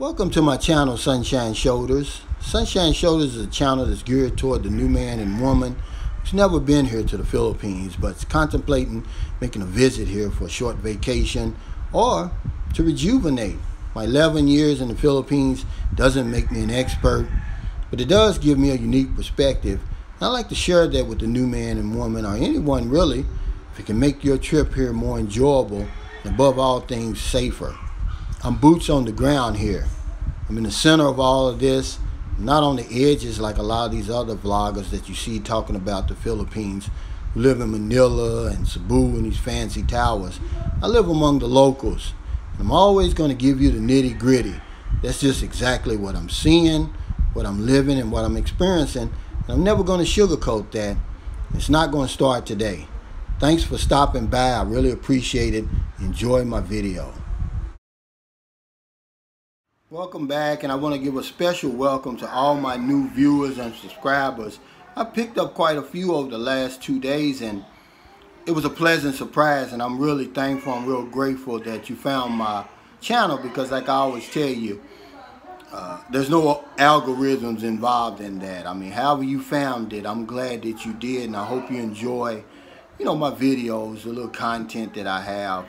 Welcome to my channel, Sunshine Shoulders. Sunshine Shoulders is a channel that's geared toward the new man and woman who's never been here to the Philippines but is contemplating making a visit here for a short vacation or to rejuvenate. My 11 years in the Philippines doesn't make me an expert, but it does give me a unique perspective. And I like to share that with the new man and woman, or anyone really, if it can make your trip here more enjoyable and above all things safer. I'm boots on the ground here. I'm in the center of all of this, not on the edges like a lot of these other vloggers that you see talking about the Philippines who live in Manila and Cebu and these fancy towers. I live among the locals. And I'm always going to give you the nitty gritty. That's just exactly what I'm seeing, what I'm living, and what I'm experiencing. And I'm never going to sugarcoat that. It's not going to start today. Thanks for stopping by. I really appreciate it. Enjoy my video. Welcome back, and I want to give a special welcome to all my new viewers and subscribers. I picked up quite a few over the last 2 days, and it was a pleasant surprise, and I'm really thankful, I'm real grateful that you found my channel, because like I always tell you, there's no algorithms involved in that. I mean, however you found it, I'm glad that you did, and I hope you enjoy, my videos, the little content that I have.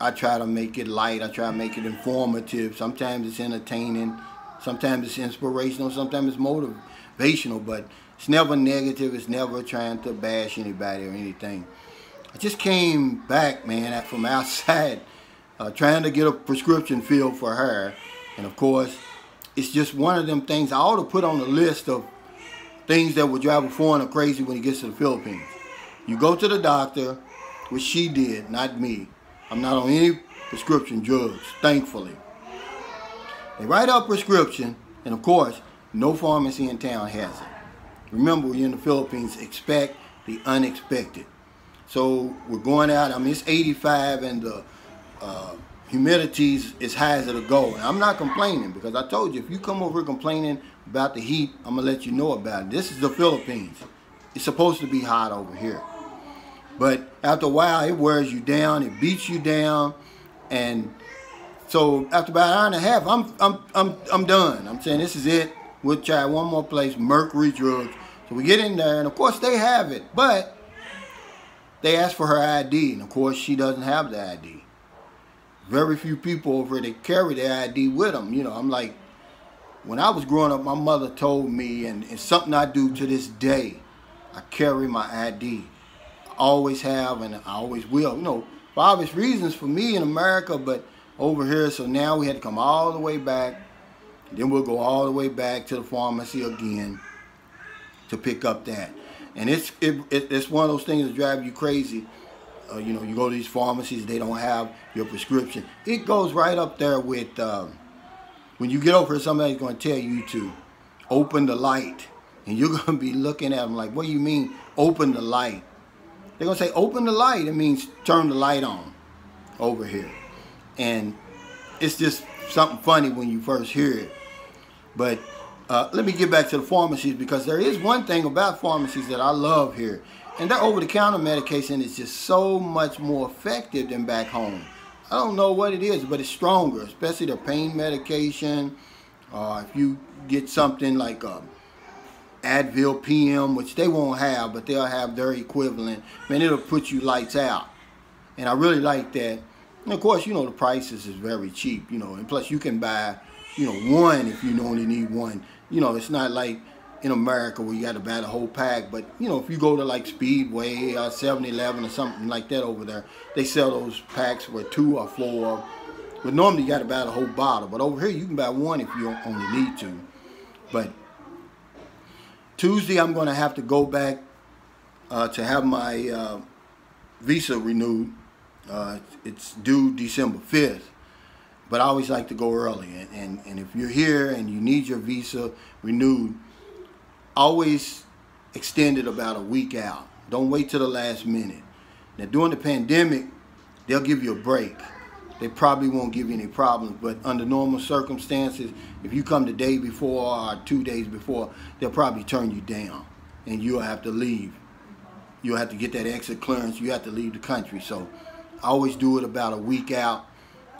I try to make it light, I try to make it informative. Sometimes it's entertaining, sometimes it's inspirational, sometimes it's motivational, but it's never negative, it's never trying to bash anybody or anything. I just came back, man, from outside, trying to get a prescription filled for her. And of course, it's just one of them things I ought to put on the list of things that would drive a foreigner crazy when he gets to the Philippines. You go to the doctor, which she did, not me. I'm not on any prescription drugs, thankfully. They write out a prescription, and of course, no pharmacy in town has it. Remember, we're in the Philippines, expect the unexpected. So we're going out, it's 85 and the humidity is as high as it'll go. And I'm not complaining, because I told you, if you come over here complaining about the heat, I'm gonna let you know about it. This is the Philippines. It's supposed to be hot over here. But after a while, it wears you down, it beats you down, and so after about an hour and a half, I'm done. I'm saying this is it. We'll try one more place, Mercury Drugs. So we get in there, and of course they have it, but they ask for her ID, and of course she doesn't have the ID. Very few people over here, they carry their ID with them. I'm like, when I was growing up, my mother told me, and it's something I do to this day, I carry my ID. Always have, and I always will, for obvious reasons for me in America, but over here, so now we had to come all the way back, then we'll go all the way back to the pharmacy again to pick up that. And it's one of those things that drive you crazy. You go to these pharmacies, they don't have your prescription. It goes right up there with, when you get over here, somebody's going to tell you to open the light, and you're going to be looking at them like, what do you mean, open the light? They're going to say, open the light. It means turn the light on over here. And it's just something funny when you first hear it. But let me get back to the pharmacies, because there is one thing about pharmacies that I love here. And that over-the-counter medication is just so much more effective than back home. I don't know what it is, but it's stronger, especially the pain medication. If you get something like Advil PM, which they won't have, but they'll have their equivalent, man, it'll put you lights out. And I really like that. And of course, the prices is very cheap, and plus you can buy, one if you only need one. It's not like in America where you got to buy the whole pack, but if you go to like Speedway or 7-Eleven or something like that over there, they sell those packs with 2 or 4. But normally you got to buy the whole bottle, but over here you can buy one if you only need to. But Tuesday, I'm going to have to go back to have my visa renewed. It's due December 5th, but I always like to go early. And if you're here and you need your visa renewed, always extend it about a week out. Don't wait till the last minute. Now, during the pandemic, they'll give you a break. They probably won't give you any problems, but under normal circumstances, if you come the day before or 2 days before, they'll probably turn you down, and you'll have to leave. You'll have to get that exit clearance. You have to leave the country. So I always do it about a week out.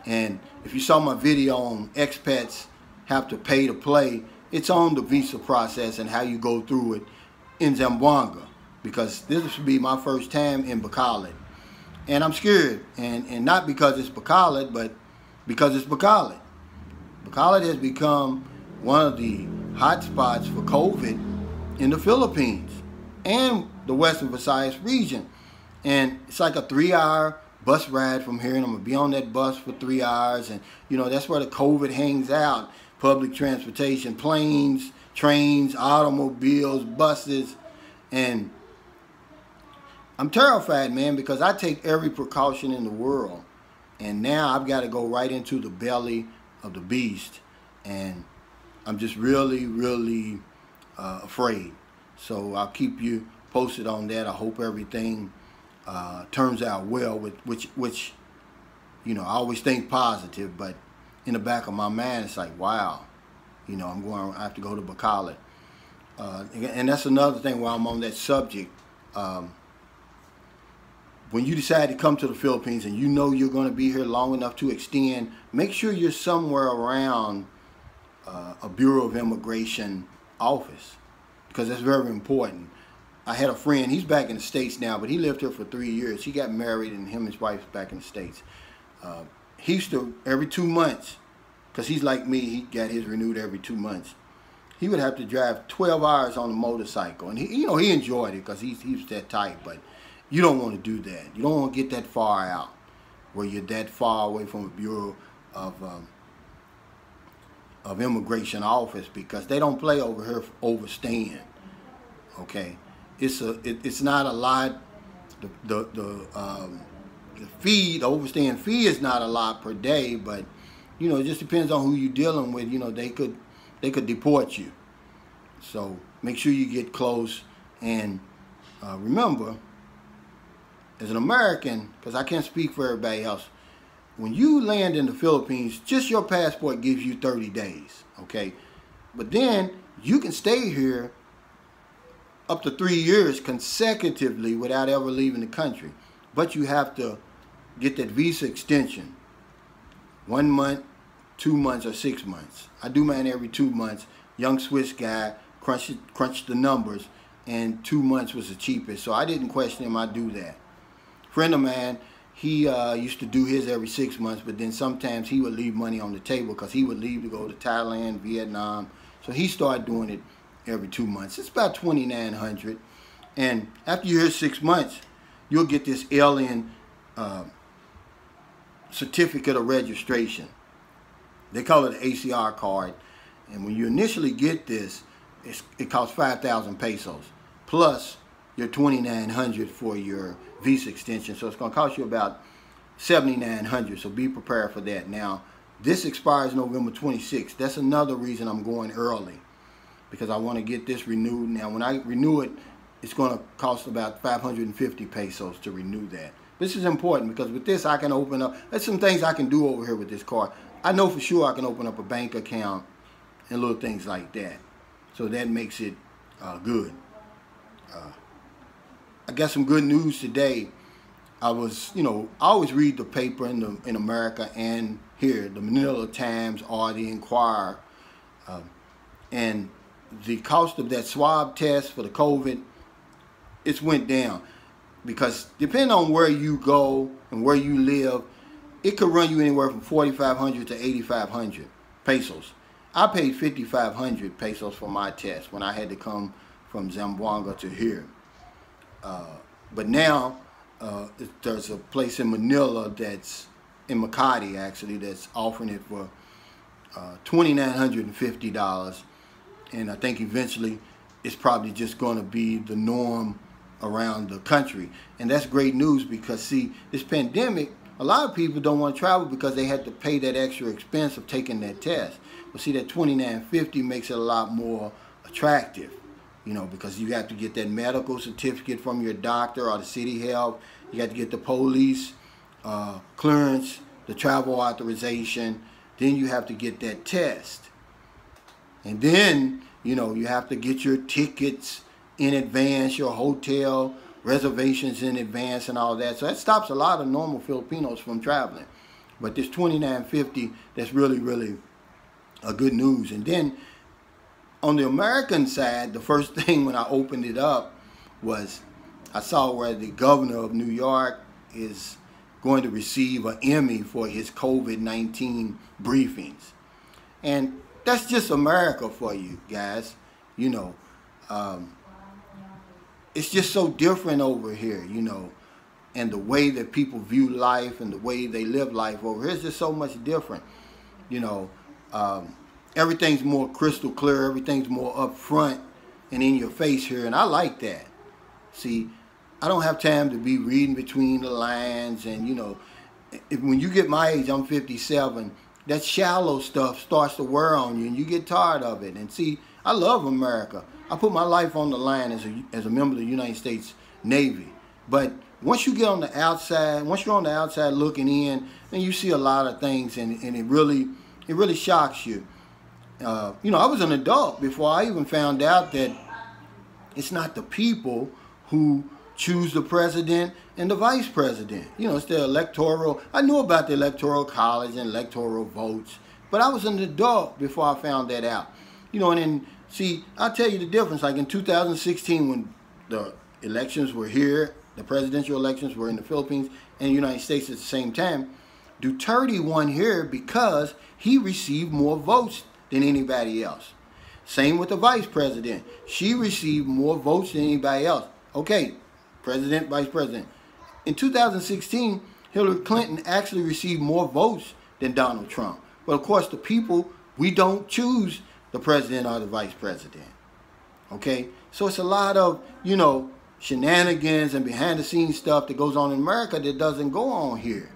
And if you saw my video on expats have to pay to play, it's on the visa process and how you go through it in Zamboanga, because this will be my first time in Bacolod. And I'm scared, and not because it's Bacolod, but because it's Bacolod. Bacolod has become one of the hot spots for COVID in the Philippines and the Western Visayas region. And it's like a 3-hour bus ride from here, and I'm going to be on that bus for 3 hours. And, you know, that's where the COVID hangs out. Public transportation, planes, trains, automobiles, buses. And I'm terrified, man, because I take every precaution in the world. And now I've got to go right into the belly of the beast. And I'm just really, really afraid. So I'll keep you posted on that. I hope everything turns out well, which, you know, I always think positive, but in the back of my mind, it's like, wow, you know, I have to go to Bacolod. And that's another thing while I'm on that subject. When you decide to come to the Philippines and you know you're going to be here long enough to extend, make sure you're somewhere around a Bureau of Immigration office, because that's very important. I had a friend, he's back in the States now, but he lived here for 3 years. He got married and him and his wife's back in the States. He used to, every 2 months, because he's like me, he got his renewed every 2 months. He would have to drive 12 hours on a motorcycle. And he, you know, he enjoyed it because he's that type, but you don't want to do that. You don't want to get that far out where you're that far away from a Bureau of Immigration office, because they don't play over here for overstaying. Okay, it's not a lot. The fee, the overstaying fee is not a lot per day, but you know, it just depends on who you're dealing with. You know, they could deport you. So make sure you get close, and remember, as an American, because I can't speak for everybody else, when you land in the Philippines, just your passport gives you 30 days, okay? But then you can stay here up to 3 years consecutively without ever leaving the country. But you have to get that visa extension, 1 month, 2 months, or 6 months. I do mine every 2 months. Young Swiss guy, crunched the numbers, and 2 months was the cheapest. So I didn't question him, I do that. Friend of mine, he used to do his every 6 months, but then sometimes he would leave money on the table because he would leave to go to Thailand, Vietnam. So he started doing it every 2 months. It's about $2,900. And after you're here 6 months, you'll get this alien certificate of registration. They call it an ACR card. And when you initially get this, it costs 5,000 pesos plus your $2,900 for your visa extension. So it's going to cost you about $7,900. So be prepared for that. Now, this expires November 26th. That's another reason I'm going early, because I want to get this renewed. Now, when I renew it, it's going to cost about 550 pesos to renew that. This is important because with this, I can open up. There's some things I can do over here with this card. I know for sure I can open up a bank account and little things like that. So that makes it good. I got some good news today. I always read the paper in America and here, the Manila Times or the Inquirer, and the cost of that swab test for the COVID, it's went down, because depending on where you go and where you live, it could run you anywhere from 4,500 to 8,500 pesos. I paid 5,500 pesos for my test when I had to come from Zamboanga to here. But now there's a place in Manila that's in Makati actually that's offering it for $2,950, and I think eventually it's probably just going to be the norm around the country. And that's great news, because see, this pandemic, a lot of people don't want to travel because they had to pay that extra expense of taking that test. But see, that $2,950 makes it a lot more attractive, you know, because you have to get that medical certificate from your doctor or the city health. You got to get the police clearance, the travel authorization. Then you have to get that test. And then, you know, you have to get your tickets in advance, your hotel reservations in advance and all that. So that stops a lot of normal Filipinos from traveling. But this 29.50, that's really, really a good news. And then on the American side, the first thing when I opened it up was I saw where the governor of New York is going to receive an Emmy for his COVID-19 briefings. And that's just America for you guys. You know, it's just so different over here, you know, and the way that people view life and the way they live life over here is just so much different. You know, everything's more crystal clear, everything's more upfront and in your face here, and I like that. See, I don't have time to be reading between the lines, and you know, when you get my age, I'm 57, that shallow stuff starts to wear on you and you get tired of it. And see, I love America. I put my life on the line as a member of the United States Navy. But once you get on the outside, once you're on the outside looking in, then you see a lot of things, and it really shocks you. You know, I was an adult before I even found out that it's not the people who choose the president and the vice president. You know, it's the electoral. I knew about the electoral college and electoral votes, but I was an adult before I found that out. You know, and then, see, I'll tell you the difference. Like in 2016, when the elections were here, the presidential elections were in the Philippines and the United States at the same time, Duterte won here because he received more votes than anybody else. Same with the vice president. She received more votes than anybody else. Okay, president, vice president. In 2016, Hillary Clinton actually received more votes than Donald Trump. But of course, the people, we don't choose the president or the vice president. Okay? So it's a lot of, you know, shenanigans and behind the scenes stuff that goes on in America that doesn't go on here.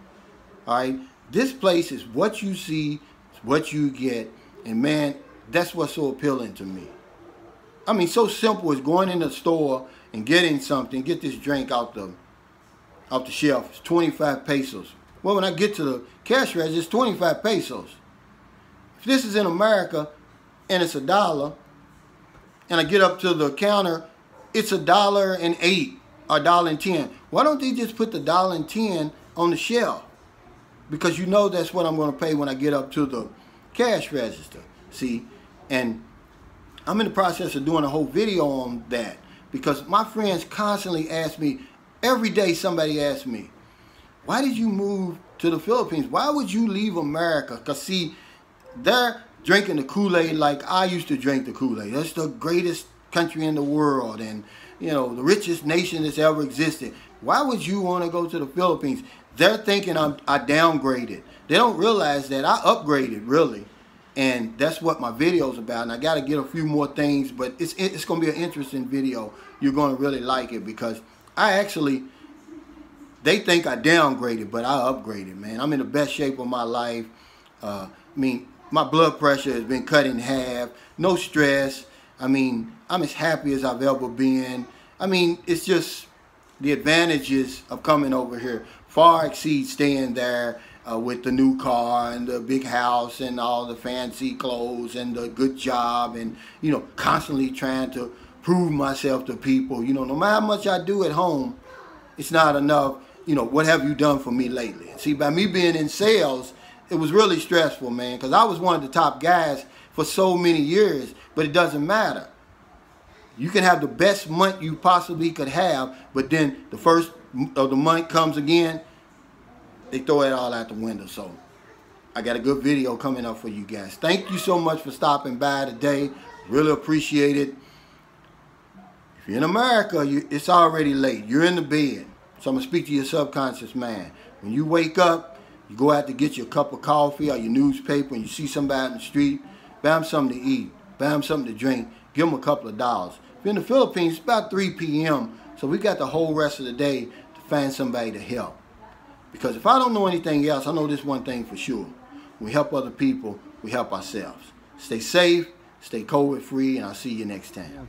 All right? This place is what you see, it's what you get. And man, that's what's so appealing to me. I mean, so simple as going in the store and getting something, get this drink out the shelf. It's 25 pesos. Well, when I get to the cash register, it's 25 pesos. If this is in America and it's $1, and I get up to the counter, it's $1.08 or $1.10. Why don't they just put the $1.10 on the shelf? Because you know that's what I'm going to pay when I get up to the cash register. See, and I'm in the process of doing a whole video on that because my friends constantly ask me, every day somebody asks me, why did you move to the Philippines? Why would you leave America? Because see, they're drinking the Kool-Aid like I used to drink the Kool-Aid. That's the greatest country in the world and, you know, the richest nation that's ever existed. Why would you want to go to the Philippines? They're thinking I downgraded. They don't realize that I upgraded, really. And that's what my video's about. And I got to get a few more things, but it's going to be an interesting video. You're going to really like it because they think I downgraded, but I upgraded, man. I'm in the best shape of my life. I mean, my blood pressure has been cut in half. No stress. I mean, I'm as happy as I've ever been. I mean, it's just the advantages of coming over here far exceed staying there with the new car and the big house and all the fancy clothes and the good job and, you know, constantly trying to prove myself to people. You know, no matter how much I do at home, it's not enough. You know, what have you done for me lately? See, by me being in sales, it was really stressful, man, because I was one of the top guys for so many years, but it doesn't matter. You can have the best month you possibly could have, but then the first of the month comes again, they throw it all out the window. So I got a good video coming up for you guys. Thank you so much for stopping by today. Really appreciate it. If you're in America, it's already late. You're in the bed. So I'm going to speak to your subconscious mind. When you wake up, you go out to get your cup of coffee or your newspaper and you see somebody in the street, buy them something to eat, buy them something to drink, give them a couple of dollars. If you're in the Philippines, it's about 3 p.m., so we got the whole rest of the day to find somebody to help. Because if I don't know anything else, I know this one thing for sure. When we help other people, we help ourselves. Stay safe, stay COVID-free, and I'll see you next time.